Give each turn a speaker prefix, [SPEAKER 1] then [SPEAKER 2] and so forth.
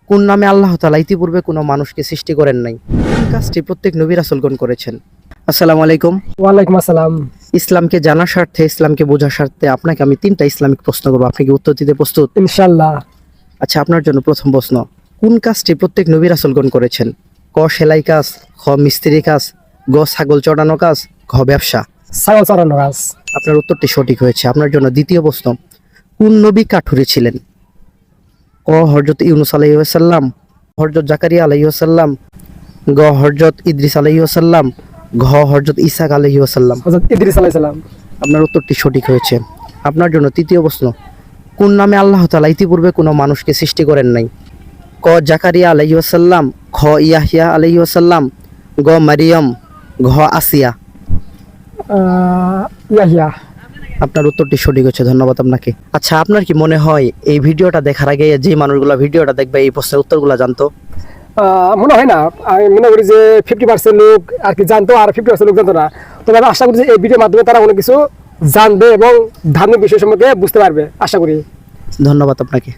[SPEAKER 1] কোন নামে আল্লাহ তাআলা ইতিপূর্বে কোনো মানুষকে সৃষ্টি করেন নাই? কোন কাজটি প্রত্যেক নবী রাসূলগণ করেছেন? আসসালামু আলাইকুম।
[SPEAKER 2] ওয়ালাইকুম আসসালাম।
[SPEAKER 1] ইসলামকে জানার স্বার্থে, ইসলামকে বোঝার স্বার্থে আপনাকে আমি 3টা ইসলামিক প্রশ্ন করব। আপনি কি উত্তর দিতে প্রস্তুত?
[SPEAKER 2] ইনশাআল্লাহ।
[SPEAKER 1] আচ্ছা, আপনার জন্য প্রথম প্রশ্ন, কোন কাজটি প্রত্যেক নবী রাসূলগণ করেছেন? ক সেলাই কাজ, খ মিস্ত্রি কাজ, গ ছাগল চড়ানো কাজ, ঘ ব্যবসা।
[SPEAKER 2] ছাগল চড়ানো কাজ।
[SPEAKER 1] আপনার উত্তরটি সঠিক হয়েছে। আপনার জন্য দ্বিতীয় প্রশ্ন, কোন নবী কাঠুরে ছিলেন? ক হযরত ইউনূস আলাইহিস সালাম, হযরত জাকারিয়া আলাইহিস সালাম, গ হযরত ইদ্রিস আলাইহিস সালাম, ঘ হযরত ঈসা আলাইহিস সালাম।
[SPEAKER 2] হযরত ইদ্রিস আলাইহিস সালাম।
[SPEAKER 1] আপনার উত্তরটি সঠিক হয়েছে। আপনার জন্য তৃতীয় প্রশ্ন, কোন নামে আল্লাহ তাআলা ইতিপূর্বে কোনো মানুষকে সৃষ্টি করেন নাই? ক জাকারিয়া আলাইহিস সালাম, খ ইয়াহইয়া আলাইহিস সালাম, গ মারিয়াম, ঘ আসিয়া।
[SPEAKER 2] ইয়াহিয়া।
[SPEAKER 1] আপনার উত্তরটি সঠিক হচ্ছে, ধন্যবাদ আপনাকে। আচ্ছা, আপনার কি মনে হয় এই ভিডিওটা দেখার আগে যে মানুষগুলো ভিডিওটা দেখবে এই প্রশ্নের উত্তরগুলো জানতো?
[SPEAKER 2] মনে হয় না। আমি মনে করি যে 50% লোক আর কি জানতো, আর 50% লোক জানতো না। তবে আমি আশা করি যে এই ভিডিওর মাধ্যমে তারা অনেক কিছু জানবে এবং ধার্মিক বিষয় সম্পর্কে বুঝতে পারবে, আশা করি।
[SPEAKER 1] ধন্যবাদ আপনাকে।